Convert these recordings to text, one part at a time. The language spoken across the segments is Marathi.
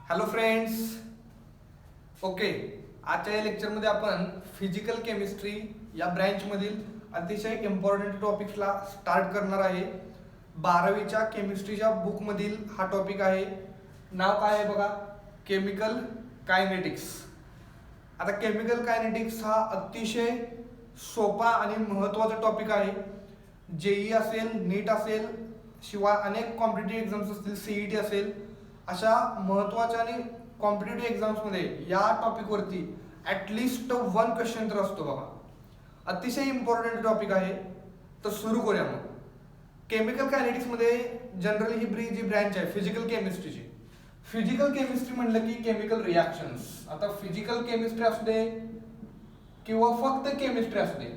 Hello friends. ओके, आजच्या या लेक्चरमध्ये आपण फिजिकल केमिस्ट्री या ब्रँचमधील अतिशय इम्पॉर्टंट टॉपिक्सला स्टार्ट करणार आहे. 12वीच्या केमिस्ट्रीच्या बुकमधील हा टॉपिक आहे. नाव काय आहे बघा, केमिकल कायनेटिक्स. आता केमिकल कायनेटिक्स हा अतिशय सोपा आणि महत्त्वाचा टॉपिक आहे. जेई असेल, नीट असेल, शिवाय अनेक कॉम्पिटिटिव्ह एक्झाम्स असतील, सीईटी असेल, अशा महत्त्वाच्या आणि कॉम्पिटिटिव्ह एक्झाम्समध्ये या टॉपिकवरती ॲटलिस्ट 1 क्वेश्चन तर असतो बघा. अतिशय इम्पॉर्टंट टॉपिक आहे. तर सुरू करूया मग. केमिकल कायनेटिक्समध्ये जनरली ही जी ब्रँच आहे फिजिकल केमिस्ट्रीची. फिजिकल केमिस्ट्री म्हणलं की केमिकल रिॲक्शन्स. आता फिजिकल केमिस्ट्री असू दे किंवा फक्त केमिस्ट्री असू दे,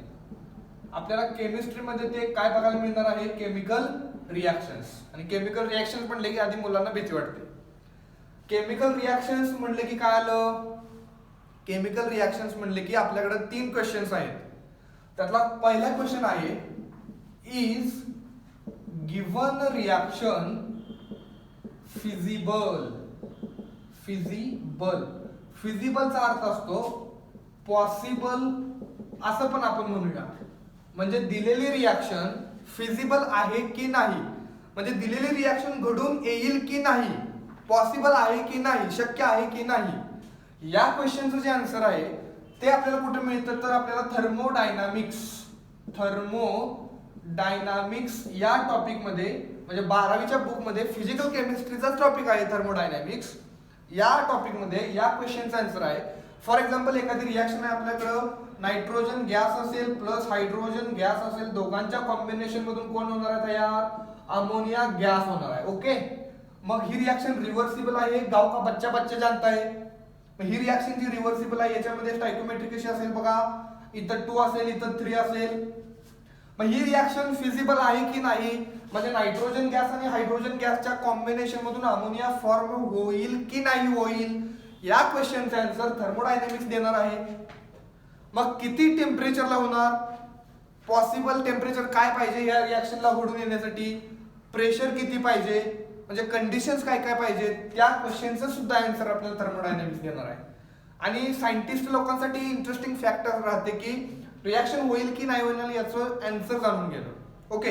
आपल्याला केमिस्ट्रीमध्ये ते काय बघायला मिळणार आहे, केमिकल रिॲक्शन्स. आणि केमिकल रिॲक्शन्स म्हणले की आधी मुलांना भीती वाटते. केमिकल रिॲक्शन्स म्हणले की काय आलं, केमिकल रिॲक्शन्स म्हणले की आपल्याकडे 3 क्वेश्चन्स आहेत. त्यातला पहिला क्वेश्चन आहे, is given reaction feasible. Feasible, फिजिबलचा अर्थ असतो पॉसिबल, असं पण आपण म्हणूया. म्हणजे दिलेली रिॲक्शन फिजिबल आहे की नाही, म्हणजे दिलेली रिॲक्शन घडून येईल की नाही, पॉसिबल आहे की नाही, शक्य आहे की नाही. या क्वेश्चनचं जे आन्सर आहे ते आपल्याला कुठे मिळतं, तर आपल्याला थर्मोडायनामिक्स या टॉपिकमध्ये, म्हणजे 12वीच्या बुकमध्ये फिजिकल केमिस्ट्रीचाच टॉपिक आहे थर्मोडायनामिक्स. या टॉपिकमध्ये या क्वेश्चनचा आन्सर आहे. फॉर एक्झाम्पल, एखादी रिॲक्शन आहे आपल्याकडं, नायट्रोजन गॅस असेल प्लस हायड्रोजन गॅस असेल, दोघांच्या कॉम्बिनेशन मधून कोण होणार आहे तयार, अमोनिया गॅस होणार आहे. ओके, मग ही रिॲक्शन रिव्हर्सिबल आहे, गाव का बच्चा बच्चा जानता है. ही रिॲक्शन जी रिव्हर्सिबल आहे याच्यामध्ये स्टॉइकियोमेट्री कशी असेल बघा, इथं 2 असेल, इथं 3 असेल. मग ही रिॲक्शन फिजिबल आहे की नाही, म्हणजे नायट्रोजन गॅस आणि हायड्रोजन गॅसच्या कॉम्बिनेशन मधून अमोनिया फॉर्म होईल की नाही होईल, या क्वेश्चनचा आन्सर थर्मोडायनामिक्स देणार आहे. मग किती टेम्परेचरला होणार, पॉसिबल टेम्परेचर काय पाहिजे या रिॲक्शनला घडून येण्यासाठी, प्रेशर किती पाहिजे, म्हणजे कंडिशन्स काय काय पाहिजे, त्या क्वेश्चनचं सुद्धा आन्सर आपल्याला थर्मोडायनामिक्स देणार आहे. आणि सायंटिस्ट लोकांसाठी इंटरेस्टिंग फॅक्टर राहते की रिॲक्शन होईल की नाही होईल याचं आन्सर जाणून घेणं. ओके,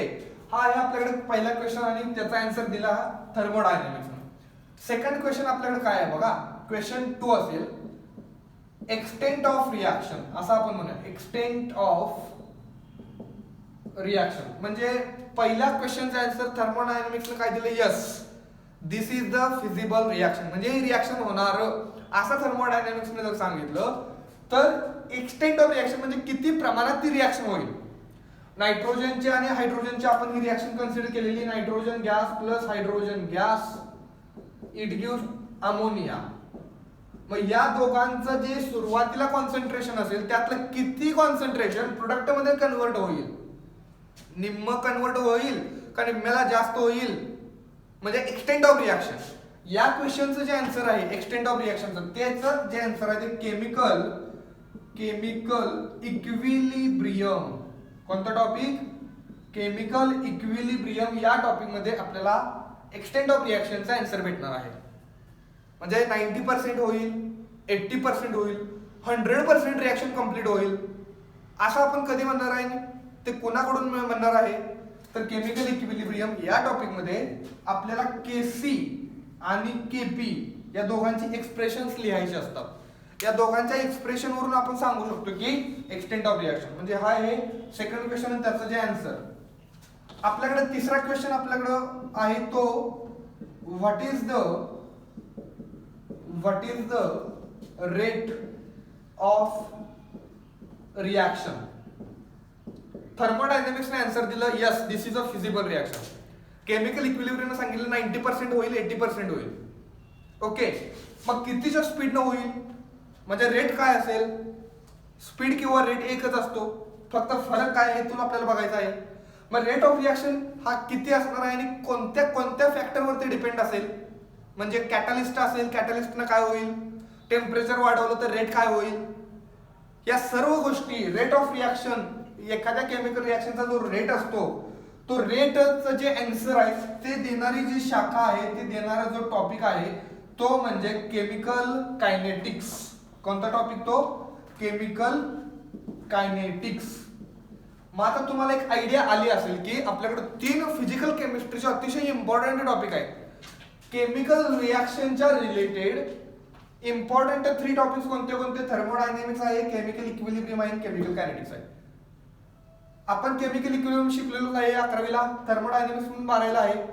हा आहे आपल्याकडे पहिला क्वेश्चन आणि त्याचा आन्सर दिला थर्मोडायनामिक्स. सेकंड क्वेश्चन आपल्याकडे काय आहे बघा, क्वेश्चन 2 असेल, एक्सटेंट ऑफ रिॲक्शन, असं आपण म्हणूया, एक्सटेंट ऑफ रिॲक्शन. म्हणजे पहिल्या क्वेश्चनचा आन्सर थर्मोडायनामिक्सने काय दिलं, yes this is the feasible reaction, म्हणजे ही रिॲक्शन होणार असं थर्मोडायनामिक्सने जर सांगितलं तर एक्सटेंट ऑफ रिॲक्शन म्हणजे किती प्रमाणात ती रिॲक्शन होईल. नायट्रोजनची आणि हायड्रोजनची आपण ही रिॲक्शन कन्सिडर केलेली, nitrogen gas plus hydrogen gas it gives ammonia. मग या दोघांचं जे सुरुवातीला कॉन्सन्ट्रेशन असेल त्यातलं किती कॉन्सन्ट्रेशन प्रोडक्ट मध्ये कन्वर्ट होईल, निम्म कन्वर्ट होईल का निम्म्याला जास्त होईल, म्हणजे एक्सटेंट ऑफ रिॲक्शन. या क्वेश्चनचं जे आन्सर आहे एक्सटेंट ऑफ रिॲक्शनचं, त्याचं जे आन्सर आहे ते केमिकल इक्विलिब्रियम. कोणता टॉपिक, केमिकल इक्विलिब्रियम. या टॉपिक मध्ये आपल्याला एक्सटेंट ऑफ रिॲक्शनचा आन्सर भेटणार आहे. म्हणजे 90% होईल, 80% होईल, 100% रिॲक्शन कंप्लीट होईल, असं आपण कधी म्हणणार आहे, ते कोणाकडून म्हणणार आहे, तर केमिकल इक्विलिब्रियम या टॉपिक मध्ये आपल्याला केसी आणि केपी या दोघांची एक्सप्रेशन्स लिहायचे असतात. या दोघांच्या एक्सप्रेशन वरून आपण सांगू शकतो की एक्सटेंट ऑफ रिॲक्शन. म्हणजे हा आहे सेकंड क्वेश्चन आणि त्याचं जे आन्सर. आपल्याकडे तिसरा क्वेश्चन आपल्याकडे आहे तो, what is the rate of reaction. थर्मोडायनामिक्सने आन्सर दिलं, yes this is a feasible reaction. Chemical इक्विलिब्रियमने सांगितलं 90% होईल, 80% होईल. ओके, मग कितीच्या स्पीडनं होईल, म्हणजे रेट काय असेल, स्पीड किंवा रेट एकच असतो, फक्त फरक काय आहे तुला आपल्याला बघायचा आहे. मग रेट ऑफ रिॲक्शन हा किती असणार आहे आणि कोणत्या कोणत्या फॅक्टरवरती डिपेंड असेल, म्हणजे कॅटलिस्ट असेल, कॅटलिस्टनं काय होईल, टेम्परेचर वाढवलं तर रेट काय होईल, या सर्व गोष्टी रेट ऑफ रिॲक्शन, एखाद्या केमिकल रिॲक्शनचा जो रेट असतो तो रेटचं जे आन्सर आहे ते देणारी जी शाखा आहे, ते देणारा जो टॉपिक आहे तो म्हणजे केमिकल कायनेटिक्स. कोणता टॉपिक तो? Chemical kinetics. मग आता तुम्हाला एक आयडिया आली असेल की आपल्याकडे 3 फिजिकल केमिस्ट्रीचे अतिशय इम्पॉर्टंट टॉपिक आहेत. केमिकल रिॲक्शनच्या रिलेटेड इम्पॉर्टंट 3 टॉपिक्स कोणते कोणते? थर्मोडायनेमिक्स आहे, केमिकल इक्विलिब्रियम आहे, केमिकल कायनेटिक्स आहे. आपण केमिकल इक्विलिब्रियम शिकलेलो आहे 11वीला, थर्मोडायनेमिक्स म्हणून 12वीला आहे.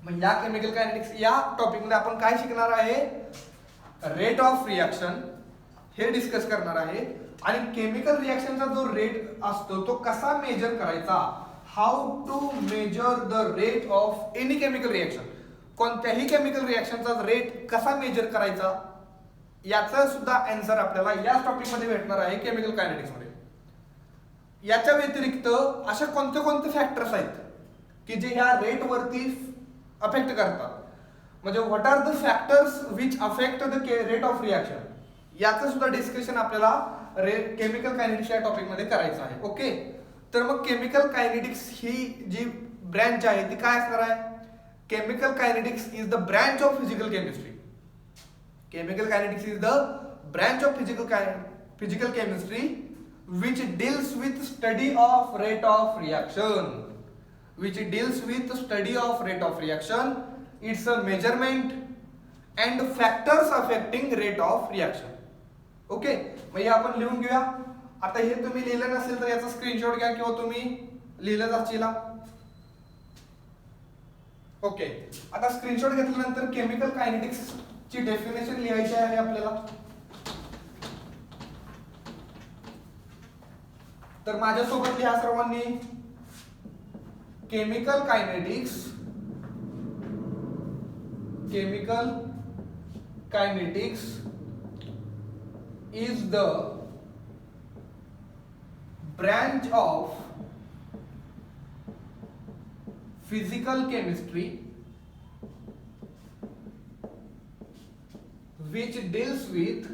मग या केमिकल कायनेटिक्स या टॉपिक मध्ये आपण काय शिकणार आहे? रेट ऑफ रिॲक्शन हे डिस्कस करणार आहे. आणि केमिकल रिॲक्शनचा जो रेट असतो तो कसा मेजर करायचा, how to measure the rate of any chemical reaction, कोणत्याही केमिकल रिॲक्शनचा रेट कसा मेजर करायचा याचा सुद्धा आन्सर आपल्याला या टॉपिक मध्ये भेटणार आहे केमिकल कायनेटिक्स मध्ये. याच्या व्यतिरिक्त अशा कोणते कोणते फॅक्टर्स आहेत की जे ह्या रेट वरती अफेक्ट करतात, म्हणजे what are the factors which affect the rate of reaction, याचं सुद्धा डिस्कशन आपल्याला केमिकल कायनेटिक्स या टॉपिक मध्ये करायचं आहे. ओके, तर मग केमिकल कायनेटिक्स ही जी ब्रँच आहे ती काय असणार आहे? Chemical kinetics is the branch of physical chemistry. Chemical kinetics is the branch of physical chemistry which deals with study of rate of reaction. Which deals with study of rate of reaction. It's a measurement and factors affecting rate of reaction. Okay, मग हे आपण लिहून घेऊया. आता हे तुम्ही लिहिलं नसेल तर याचा स्क्रीनशॉट घ्या किंवा तुम्ही लिहिलं जाशील. ओके, आता स्क्रीनशॉट घेतल्यानंतर केमिकल कायनेटिक्स ची डेफिनेशन लिहायची आहे आपल्याला. तर माझ्यासोबत लिहा सर्वांनी. Chemical kinetics is the branch of physical chemistry which deals with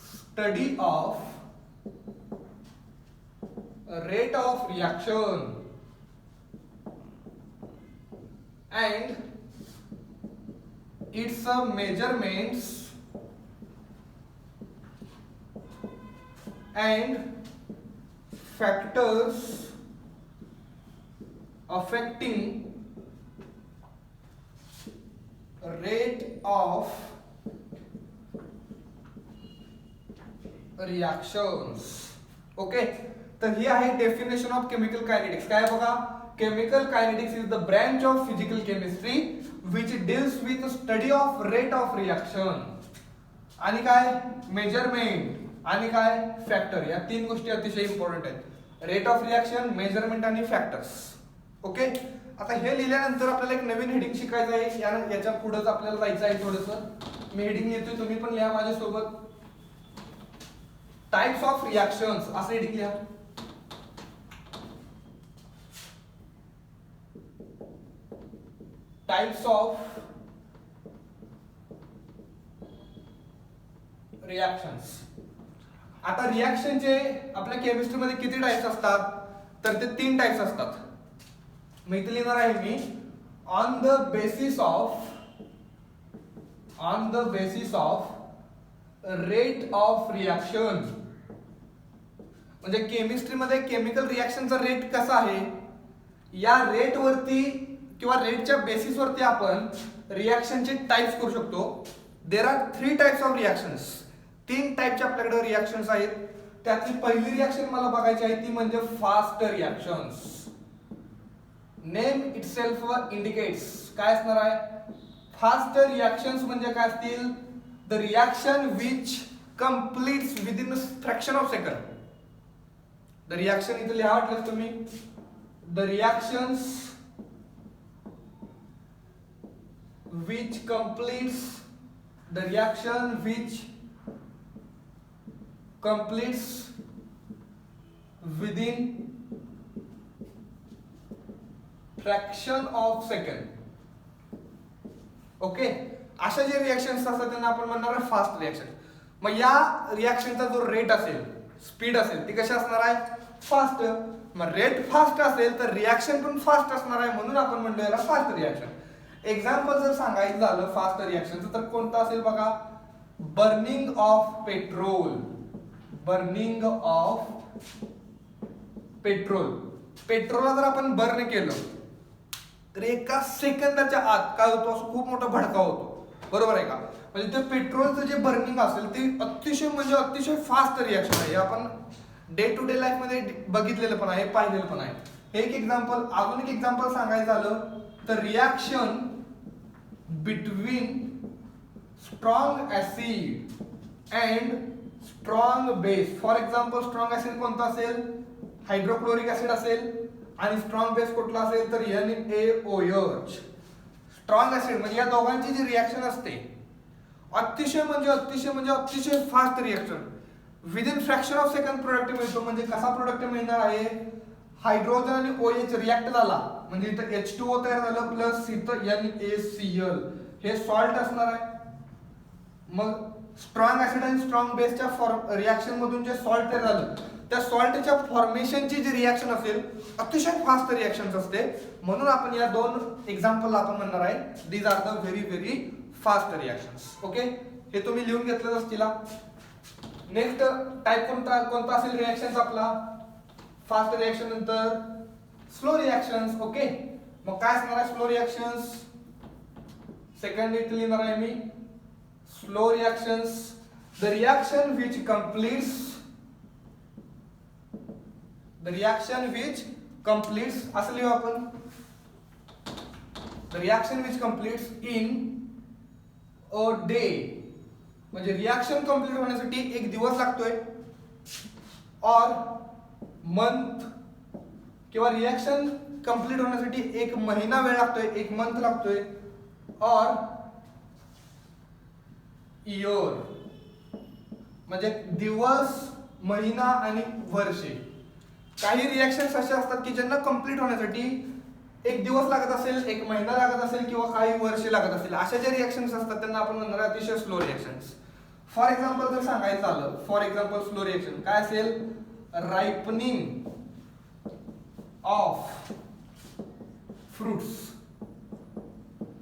study of rate of reaction and its measurements and factors affecting rate of reactions. Okay, तर ही आहे डेफिनेशन ऑफ केमिकल कायनेटिक्स. काय बघा, chemical kinetics is the branch of physical chemistry which deals with study of rate of reaction आणि काय मेजरमेंट आणि काय फॅक्टर. या 3 गोष्टी अतिशय इम्पॉर्टंट आहेत. रेट ऑफ रिॲक्शन, मेजरमेंट आणि फॅक्टर्स. ओके, आता हे लिहिल्यानंतर आपल्याला एक नवीन हेडिंग शिकायचं आहे. याच्या पुढेच आपल्याला जायचं आहे थोडंसं. मी हेडिंग लिहितोय, तुम्ही पण लिहा माझ्यासोबत. टाइप्स ऑफ रिॲक्शन्स असं हेडिंग लिहा. Types of reactions. आता रिॲक्शनचे आपल्या केमिस्ट्रीमध्ये किती टाइप्स असतात? तर ते 3 टाइप्स असतात. मी इथे लिहिणार आहे me on the basis of rate of reaction. म्हणजे केमिस्ट्रीमध्ये केमिकल रिॲक्शनचा रेट कसा आहे या रेट वरती किंवा रेटच्या बेसिस वरती आपण रिॲक्शनचे टाइप्स करू शकतो. There are 3 types of reactions. 3 टाइपचे आपल्याकडे रिॲक्शन्स आहेत. त्यातली पहिली रिॲक्शन मला बघायची आहे ती म्हणजे fast reactions. Name itself indicates काय असणार आहे. फास्ट रिॲक्शन्स म्हणजे काय असतील? The reaction which completes within fraction of second. The reaction इथे लिहा वाटलं तुम्ही. The reactions which completes within fraction of second. Okay, अशा जे रिॲक्शन्स असतात त्यांना आपण म्हणणार आहे फास्ट रिॲक्शन. मग या रिॲक्शनचा जो रेट असेल, स्पीड असेल ती कशी असणार आहे? फास्ट. मग रेट फास्ट असेल तर रिॲक्शन पण फास्ट असणार आहे, म्हणून आपण म्हणलो याला फास्ट रिॲक्शन. एक्झाम्पल जर सांगायचं झालं फास्ट रिॲक्शनचं तर कोणतं असेल बघा, burning of petrol. Burning of petrol. पेट्रोलला जर आपण बर्न केलं तर एका सेकंदाच्या आत काय होतो, असं खूप मोठा भडका होतो, बरोबर आहे का. म्हणजे ते पेट्रोलचं जे बर्निंग असेल ते अतिशय म्हणजे अतिशय फास्ट रिॲक्शन आहे. आपण डे टू डे लाईफ मध्ये बघितलेलं पण आहे, पाहिलेलं पण आहे. हे एक एक्झाम्पल. अजून एक एक्झाम्पल सांगायचं झालं तर reaction between strong acid and strong base. For example strong acid कोणता असेल, हायड्रोक्लोरिक ऍसिड असेल, आणि स्ट्रॉंग बेस कुठला असेल तर NaOH. स्ट्रॉंग ऍसिड म्हणजे या दोघांची जी रिॲक्शन असते अतिशय म्हणजे अतिशय म्हणजे अतिशय fast reaction, within fraction of second product मिळतो. म्हणजे कसा प्रोडक्ट मिळणार आहे, हायड्रोजन आणि OH रिॲक्ट झाला म्हणजे इथं H2O तयार झालं प्लस इथं NaCl, हे सॉल्ट असणार आहे. मग स्ट्रॉंग ऍसिड आणि स्ट्रॉंग बेसच्या रिॲक्शन मधून जे सॉल्ट तयार झालं त्या सॉल्टच्या फॉर्मेशनची जी रिॲक्शन असेल अतिशय फास्ट रिॲक्शन असते, म्हणून आपण या दोन एक्झाम्पल आपण म्हणणार आहे these are the very very fast reactions. Okay, हे तुम्ही लिहून घेतलं असतील. नेक्स्ट टाइप कोणता असेल रिॲक्शन्स आपला, फास्ट रिॲक्शन नंतर स्लो रिॲक्शन्स. ओके, मग काय असणार आहे स्लो रिॲक्शन्स, सेकंड इथे लिहिणार आहे मी slow reactions. The reaction which completes असं लिहू आपण, the reaction which completes in a day. म्हणजे रिॲक्शन कम्प्लीट होण्यासाठी एक दिवस लागतोय, और मंथ, किंवा रिॲक्शन कम्प्लीट होण्यासाठी एक महिना वेळ लागतोय, एक मंथ लागतोय, और इयर म्हणजे दिवस, महिना आणि वर्षे. काही रिॲक्शन्स असे असतात की ज्यांना कम्प्लीट होण्यासाठी एक दिवस लागत असेल, एक महिना लागत असेल, किंवा काही वर्षे लागत असेल. अशा ज्या रिॲक्शन्स असतात त्यांना आपण म्हणणार अतिशय स्लो रिॲक्शन्स. फॉर एक्झाम्पल जर सांगायचं झालं, फॉर एक्झाम्पल स्लो रिॲक्शन काय असेल, रायपनिंग ऑफ फ्रुट्स.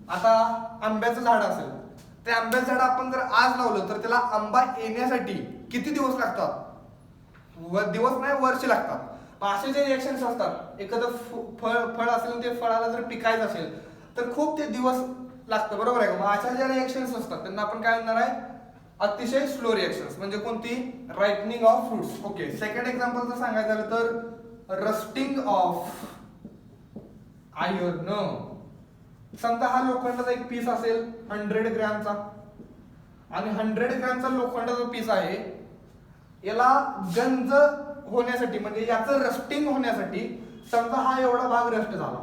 आता आंब्याचं झाड असेल, ते आंब्याचं झाड आपण जर आज लावलं तर त्याला आंबा येण्यासाठी किती दिवस लागतात, दिवस नाही वर्ष लागतात. असे जे रिॲक्शन्स असतात, एखादं फळ असेल ते फळाला जर पिकायचं असेल तर खूप ते दिवस लागतं, बरोबर आहे का. मग अशा ज्या रिॲक्शन्स असतात त्यांना आपण काय म्हणणार आहे, अतिशय स्लो रिॲक्शन्स. म्हणजे कोणती, ripening of fruits. Okay, second example जर सांगायचं झालं तर रस्टिंग ऑफ आयर्न. समजा हा लोखंडाचा एक पीस असेल 100 ग्रॅमचा, आणि 100 ग्रॅमचा लोखंडाचा पीस आहे, याला गंज होण्यासाठी म्हणजे याचं रस्टिंग होण्यासाठी समजा हा एवढा भाग रस्ट झाला.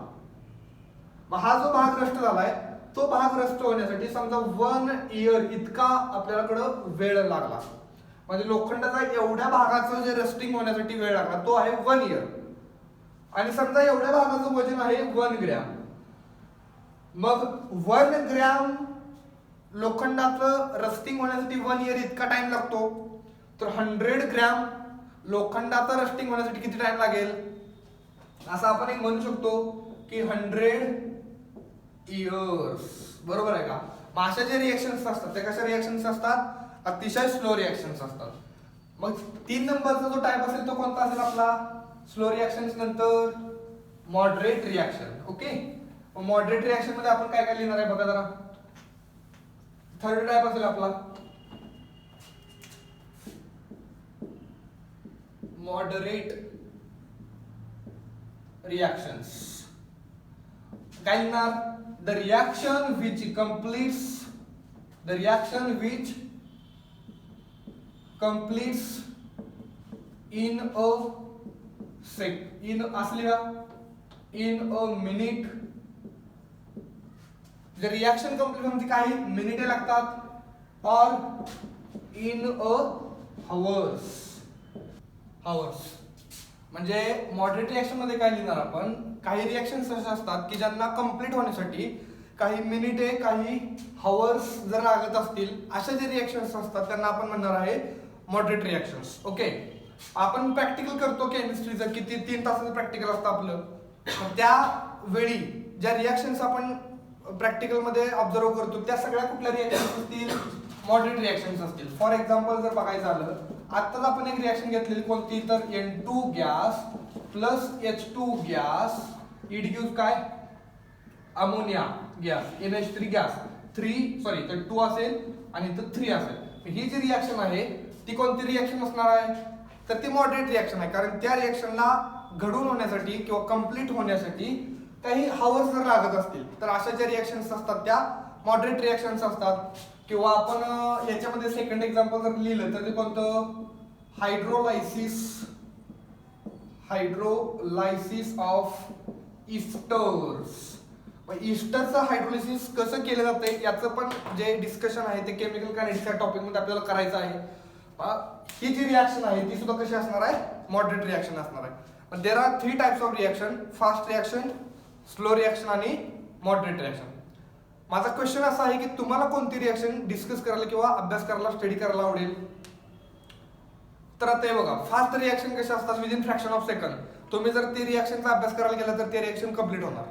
मग हा जो भाग रस्ट झालाय तो भाग रस्ट होण्यासाठी समजा 1 इयर इतका आपल्याकडं वेळ लागला. म्हणजे लोखंडाचा एवढ्या भागाचं जे रस्टिंग होण्यासाठी वेळ लागला तो आहे 1 इयर. आणि समजा एवढ्या भागाचं वजन आहे 1 ग्रॅम. मग 1 ग्रॅम लोखंडाचं रस्टिंग होण्यासाठी 1 इयर इतका टाइम लागतो, तर 100 ग्रॅम लोखंडाचं रस्टिंग होण्यासाठी किती टाइम लागेल, असं आपण एक म्हणू शकतो की 100 इयर्स. बरोबर आहे का. मग अशा जे रिॲक्शन्स असतात ते कशा रिॲक्शन्स असतात, अतिशय स्लो रिॲक्शन्स असतात. मग 3 नंबरचा जो टाइप असेल तो कोणता असेल आपला स्लो रिॲक्शन्स नंतर moderate reaction. Okay, moderate reaction मध्ये आपण काय काय लिहिणार आहे बघा जरा. थर्ड टाइप असेल आपला मॉडरेट रिॲक्शन्स. काय लिहिणार, the reaction which completes in a minute. जर रिॲक्शन कम्प्लीट होण्यासाठी काही मिनिटे लागतात, और इन अ हवर्स. म्हणजे मॉडरेट रिॲक्शन मध्ये काय लिहिणार आपण, काही रिॲक्शन्स असे असतात की ज्यांना कम्प्लीट होण्यासाठी काही मिनिटे काही हवर्स जर लागत असतील, अशा जे रिॲक्शन्स असतात त्यांना आपण म्हणणार आहे मॉडरेट रिॲक्शन्स. ओके, आपण प्रॅक्टिकल करतो केमिस्ट्रीचं, किती 3 तासाचं प्रॅक्टिकल असतं आपलं. त्या वेळी ज्या रिॲक्शन्स आपण प्रॅक्टिकलमध्ये ऑब्झर्व करतो त्या सगळ्या कुठल्या रिॲक्शन्स असतील, मॉडरेट रिॲक्शन्स असतील. फॉर एक्झाम्पल जर बघायचं झालं, आत्ताच आपण एक रिॲक्शन घेतलेली कोणती, तर N2 gas plus H2 gas it gives काय, अमोनिया गॅस, NH3 गॅस. 2 असेल आणि इथं 3 असेल. ही जी रिॲक्शन आहे ती कोणती रिॲक्शन असणार आहे, तर ती मॉडरेट रिॲक्शन आहे. कारण त्या रिॲक्शनला घडून होण्यासाठी किंवा कम्प्लीट होण्यासाठी काही हावर्स जर लागत असतील तर अशा ज्या रिॲक्शन्स असतात त्या मॉडरेट रिॲक्शन्स असतात. किंवा आपण याच्यामध्ये सेकंड एक्झाम्पल जर लिहिलं तर ते कोणतं, हायड्रोलायसिस ऑफ इस्टर्स. इस्टरचं हायड्रोलायसिस कसं केलं जातं याचं पण जे डिस्कशन आहे ते केमिकल कायनेटिक्स या टॉपिकमध्ये आपल्याला करायचं आहे. ही जी रिॲक्शन आहे ती सुद्धा कशी असणार आहे, मॉडरेट रिॲक्शन असणार आहे. There are 3 types of reaction, fast reaction, slow reaction आणि मॉडरेट रिॲक्शन. माझा क्वेश्चन असा आहे की तुम्हाला कोणती रिॲक्शन डिस्कस करायला किंवा अभ्यास करायला, स्टडी करायला आवडेल. तर आता हे बघा, फास्ट रिॲक्शन कशा असतात, विदिन फ्रॅक्शन ऑफ सेकंड तुम्ही जर ती रिॲक्शनचा अभ्यास करायला गेला तर ते रिॲक्शन कम्प्लीट होणार.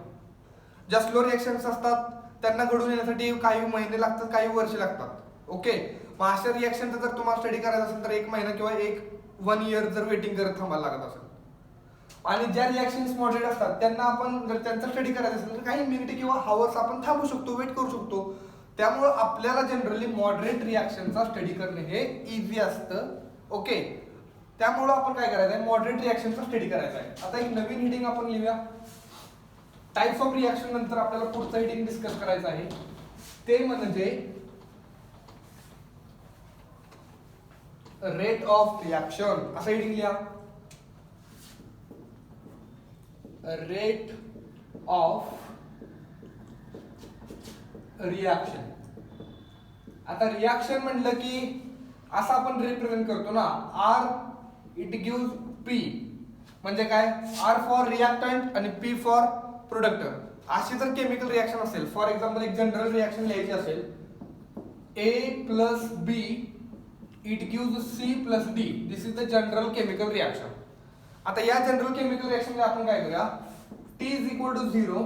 ज्या स्लो रिॲक्शन्स असतात त्यांना घडून येण्यासाठी काही महिने लागतात, काही वर्ष लागतात. ओके, मग अशा रिॲक्शनचा जर तुम्हाला स्टडी करायचा असेल तर 1 महिना किंवा 1 इयर जर वेटिंग करत थांबायला लागत असेल. आणि ज्या रिॲक्शन्स मॉडरेट असतात त्यांना आपण जर त्यांचा स्टडी करायचा असेल तर काही मिनिटे किंवा हावर्स आपण थांबू शकतो, वेट करू शकतो. त्यामुळे आपल्याला जनरली मॉडरेट रिॲक्शनचा स्टडी करणे हे इझी असतं. ओके, त्यामुळं आपण काय करायचं आहे, मॉडरेट रिॲक्शनचा स्टडी करायचा आहे. आता एक नवीन हेडिंग आपण लिहूया. टाइप्स ऑफ रिॲक्शन नंतर आपल्याला पुढचं हेडिंग डिस्कस करायचं आहे, ते म्हणजे रेट ऑफ रिॲक्शन. असं हेडिंग लिहा, रेट ऑफ रिॲक्शन. आता रिॲक्शन म्हटलं की असं आपण रिप्रेझेंट करतो ना, R इट गिव्स P, म्हणजे काय, R फॉर रिॲक्टंट आणि P फॉर प्रोडक्ट. अशी जर केमिकल रिॲक्शन असेल, फॉर एक्झाम्पल एक जनरल रिॲक्शन लिहायची असेल, A plus B it gives C plus D, this is the general chemical reaction. आता या जनरल केमिकल रिॲक्शनला आपण काय करूया, T इज इक्वल टू 0,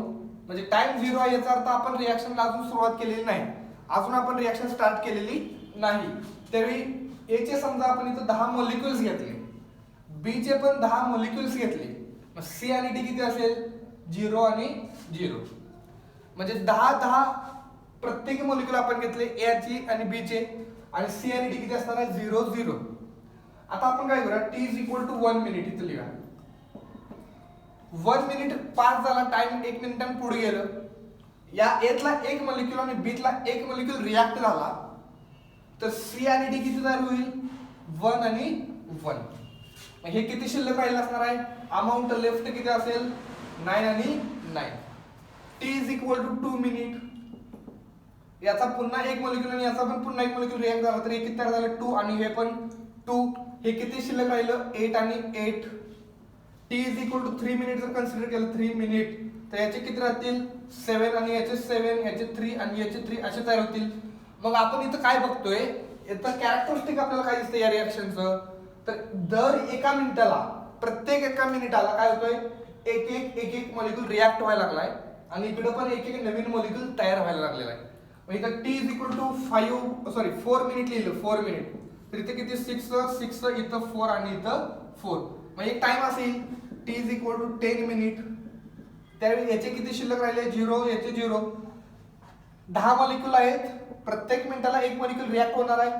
म्हणजे टाइम 0 आहे याचा अर्थ आपण रिॲक्शनला अजून सुरुवात केलेली नाही, अजून आपण रिॲक्शन स्टार्ट केलेली नाही. त्यावेळी A चे समजा आपण इथं 10 मॉलिक्युल्स घेतले, B चे पण 10 मॉलिक्युल्स घेतले, मग C आणि D किती असेल, 0 आणि 0, म्हणजे 10 प्रत्येक मॉलिक्युल आपण घेतले A ची आणि B चे, आणि C आणि D किती असणार आहे, 0 0. आता आपण काय करूया, T is equal to 1 minute इथं लिहा. 1 मिनिट पास झाला, टाइम 1 मिनिटांनी पुढे गेलं. या Aतला एक मॉलिक्युल आणि Bतला एक मॉलिक्युल रिॲक्ट झाला तर C आणि D किती तयार होईल, 1 आणि 1. हे किती शिल्लक राहिलं असणार आहे, अमाऊंट लेफ्ट किती असेल, 9 आणि 9. T is equal to 2 minute. याचा पुन्हा एक मॉलिक्युल आणि याचा पण पुन्हा एक मॉलिक्युल रिॲक्ट झाला तर हे किती तयार झालं, 2, आणि हे पण 2. हे किती शिल्लक राहिलं, 8 आणि 8. T is equal to 3 minute जर कन्सिडर केलं, 3 मिनिट, तर याचे किती राहतील, 7, आणि याचे 7, याचे 3 आणि याचे 3 असे तयार होतील. मग आपण इथं काय बघतोय, इथं कॅरेक्टरिस्टिक आपल्याला काय दिसतं या रिॲक्शनचं, तर दर एका मिनिटाला, प्रत्येक एका मिनिटाला काय होतोय, एक मॉलिक्युल रिॲक्ट व्हायला लागलाय, आणि इकडे पण एक नवीन मॉलिक्युल तयार व्हायला लागलेला आहे. मग इथं T is equal to 4 minute लिहिलं, 4 मिनिट, तर इथे किती 6 इथं 4 आणि इथं 4, मग एक टाइम असेल T is equal to 10 minute. त्यावेळी याचे किती शिल्लक राहिले, 0, याचे 0. 10 मॉलिक्युल आहेत, प्रत्येक मिनिटाला एक मॉलिक्युल रिॲक्ट होणार आहे.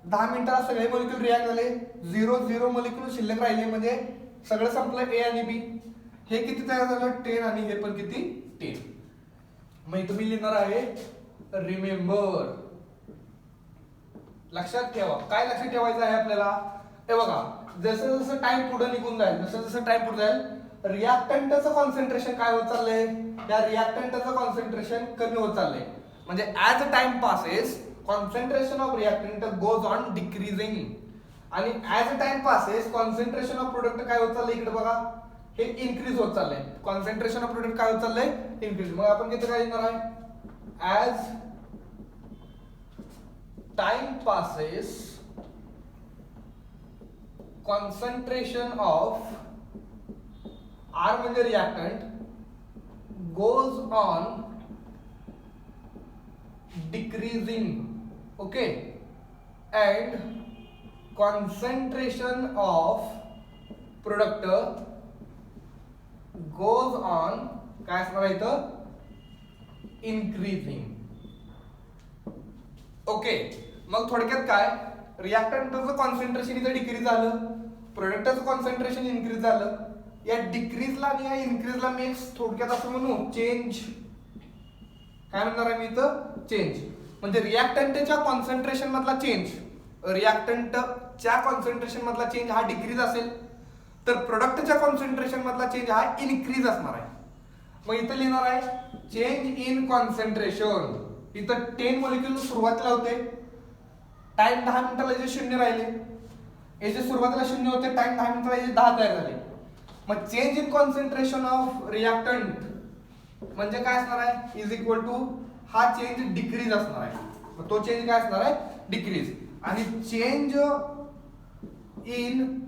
10 मिनिटाला सगळे मॉलिक्युल रिॲक्ट झाले, 0 मॉलिक्युल शिल्लक राहिले, म्हणजे सगळं संपलं A आणि B. हे किती तयार झालं, 10, आणि हे पण किती, 10. मग तुम्ही लिहिणार आहे रिमेंबर. लक्षात ठेवा, काय लक्षात ठेवायचं आहे आपल्याला, हे बघा, जसं जसं टाइम पुढे निघून जाईल, जसं टाइम पुढे जाईल, रिॲक्टंटचं कॉन्सन्ट्रेशन काय होत चाललंय, त्या रिॲक्टंटचं कॉन्सन्ट्रेशन कमी होत चाललंय. म्हणजे as time passes concentration of reactant goes on decreasing, आणि as time passes concentration of product काय होत चाललंय, इकडे बघा, हे इन्क्रीज होत चाललंय. कॉन्सन्ट्रेशन ऑफ प्रोडक्ट काय होत चाललंय, इन्क्रीज. मग आपण किती काय लिहिणार आहे, as time passes concentration of R म्हणजे reactant goes on decreasing, okay, and concentration of product goes on काय असणार आहे इथं increasing. ओके, मग थोडक्यात काय, रिएक्टंटचं कॉन्सन्ट्रेशन इथं डिक्रीज झालं, प्रोडक्टचं कॉन्सन्ट्रेशन इन्क्रीज झालं. या डिक्रीजला आणि या इन्क्रीजला मी थोडक्यात असं म्हणू चेंज, काय म्हणणार आहे मी इथं चेंज, म्हणजे रिएक्टंटच्या कॉन्सन्ट्रेशन मधला चेंज, रिएक्टंटच्या कॉन्सन्ट्रेशन मधला चेंज हा डिक्रीज असेल, तर प्रोडक्टच्या कॉन्सन्ट्रेशन मधला चेंज हा इन्क्रीज असणार आहे. मग इथं लिहिणार आहे चेंज इन कॉन्सन्ट्रेशन. इथं 10 मॉलिक्यूल सुरुवातीला होते, टाइम 10 मिनिटाला जे शून्य राहिले, हे जे सुरुवातीला शून्य होते टाइम 10 मिनिटाला जे 10 तयार झाले. मग change in concentration of reactant म्हणजे काय असणार आहे इज इक्वल टू हा चेंज डिक्रीज असणार आहे. मग तो चेंज काय असणार आहे डिक्रीज. आणि change in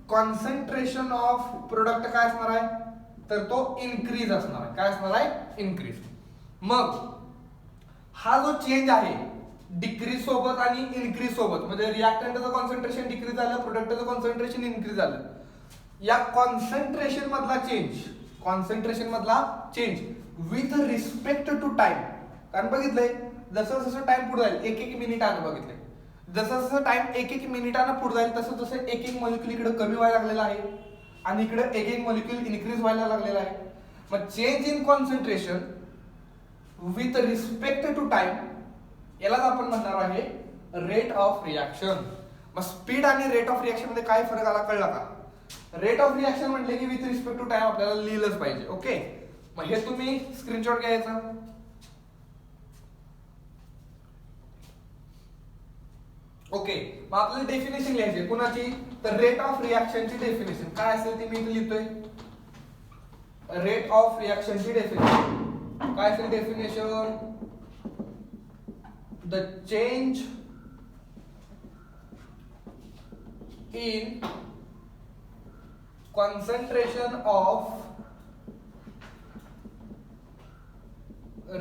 concentration of product काय असणार आहे तर तो इन्क्रीज असणार आहे. काय असणार आहे इन्क्रीज. मग हा जो चेंज आहे डिक्रीज सोबत आणि इन्क्रीज सोबत, म्हणजे रिएक्टंटचं कॉन्सन्ट्रेशन डिक्रीज झालं, प्रोडक्टचं कॉन्सन्ट्रेशन इन्क्रीज झालं, या कॉन्सन्ट्रेशन मधला चेंज, कॉन्सन्ट्रेशन मधला change with respect to time. कारण बघितलंय जसं जसं टाइम पुढे जाईल एक एक मिनिटानं, बघितलंय जसं जसं टाइम एक एक मिनिटानं पुढे जाईल तसं तसं एक एक मॉलिक्यूल इकडे कमी व्हायला लागलेला आहे आणि इकडे एक एक मॉलिक्यूल इन्क्रीज व्हायला लागलेला आहे. मग change in concentration with respect to time यालाच आपण म्हणणार आहे रेट ऑफ रिएक्शन. मग स्पीड आणि रेट ऑफ रिएक्शन मध्ये काय फरक आला कळला का. रेट ऑफ रिएक्शन म्हटले की विथ रिस्पेक्ट टू टाइम आपल्याला लिहिलंच पाहिजे. ओके, मग हे तुम्ही स्क्रीनशॉट घ्यायचा. ओके, मग आपल्याला डेफिनेशन लिहायची कुणाची तर रेट ऑफ रिएक्शनची डेफिनेशन काय असेल ती मी इथे लिहितोय. रेट ऑफ रिएक्शनची डेफिनेशन काय असेल definition the change in concentration of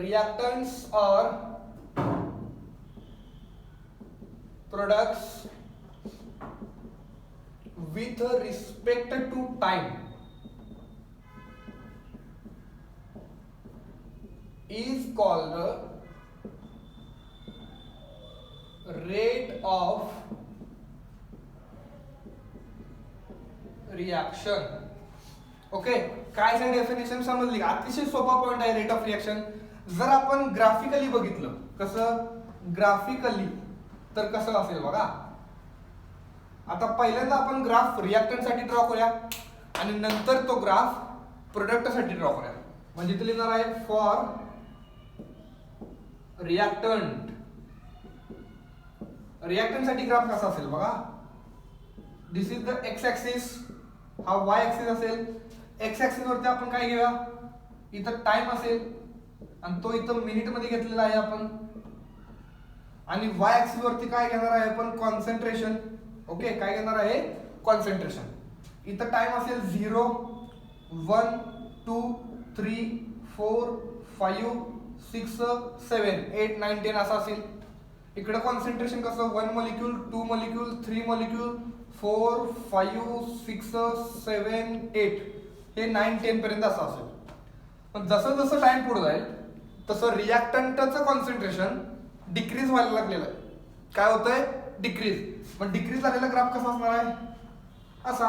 reactants or products with respect to time is called rate of reaction. Okay, काय आहे डेफिनेशन समजली. अतिशय सोपा पॉइंट आहे रेट ऑफ रिएक्शन. जर आपण ग्राफिकली बघितलं, कसं ग्राफिकली तर कसं असेल बघा. आता पहिल्यांदा आपण ग्राफ रिएक्टंट साठी ड्रॉ करूया आणि नंतर तो ग्राफ प्रोडक्ट साठी ड्रॉ करूया. म्हणजे इथे लिहिणार आहे फॉर रिएक्टंट. रिएक्टंट साठी ग्राफ कसा असेल बघा. दिस इज द एक्स ऍक्सिस, हा वाय ऍक्सिस असेल. एक्स ऍक्सिस वरती आपण काय घेऊया इथं टाइम असेल आणि तो इथं मिनिट मध्ये घेतलेला आहे आपण. आणि वाय ऍक्सिस वरती काय घेणार आहे आपण कॉन्सन्ट्रेशन. ओके, काय घेणार आहे कॉन्सन्ट्रेशन. इथं टाइम असेल 0 1 2 3 4 5 6 7 8 9 10 असं असेल. इकडे कॉन्सन्ट्रेशन कसं 1 मॉलिक्यूल 2 मॉलिक्यूल 3 मॉलिक्यूल 4 5 6 7 8 हे 9 10 पर्यंत असं असेल. पण जसं जसं टाइम पुढे जाईल तसं रिएक्टंटचं कॉन्सन्ट्रेशन डिक्रीज व्हायला लागलेलं आहे. काय होतंय डिक्रीज. मग डिक्रीज झालेला ग्राफ कसा असणार आहे असा,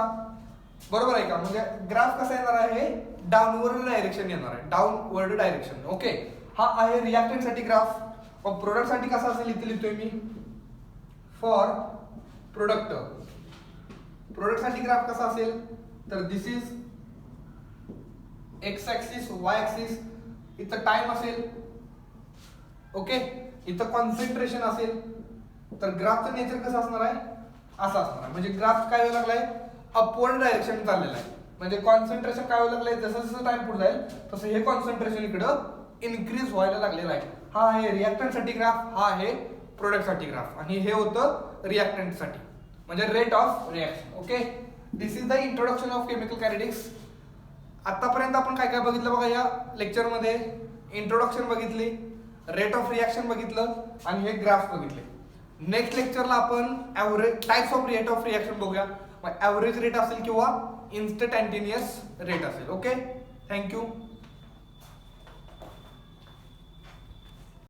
बरोबर आहे का. म्हणजे ग्राफ कसा येणार आहे डाऊनवर्ड डायरेक्शन येणार आहे, डाऊनवर्ड डायरेक्शन. ओके, हा आहे रिएक्टंट साठी ग्राफ. मग प्रोडक्ट साठी कसा असेल इथे लिहितोय मी फॉर प्रोडक्ट. प्रोडक्ट साठी ग्राफ कसा असेल तर this is X axis Y axis. इथं टाइम असेल. ओके, इथं कॉन्सन्ट्रेशन असेल. तर ग्राफचं नेचर कसं असणार आहे असं असणार आहे. म्हणजे ग्राफ काय व्हायला लागलाय अपवर्ड डायरेक्शन चाललेलं आहे. म्हणजे कॉन्सन्ट्रेशन काय व्हायला लागलंय जसं जसं टाइम पुढे जाईल तसं हे कॉन्सन्ट्रेशन इकडं इन्क्रीज व्हायला लागलेलं आहे. हा आहे रिएक्टंट साठी ग्राफ, हा आहे प्रोडक्ट साठी ग्राफ आणि हे होतं रिएक्टंट साठी. म्हणजे rate of reaction. Okay, this is the introduction of chemical kinetics. आतापर्यंत आपण काय काय बघितलं बघा या लेक्चरमध्ये. इंट्रोडक्शन बघितली, रेट ऑफ रिॲक्शन बघितलं आणि हे ग्राफ बघितले. नेक्स्ट लेक्चरला आपण average types of rate of reaction बघूया. मग ॲव्हरेज रेट असेल किंवा इन्स्टंटेनियस रेट असेल. Okay, thank you.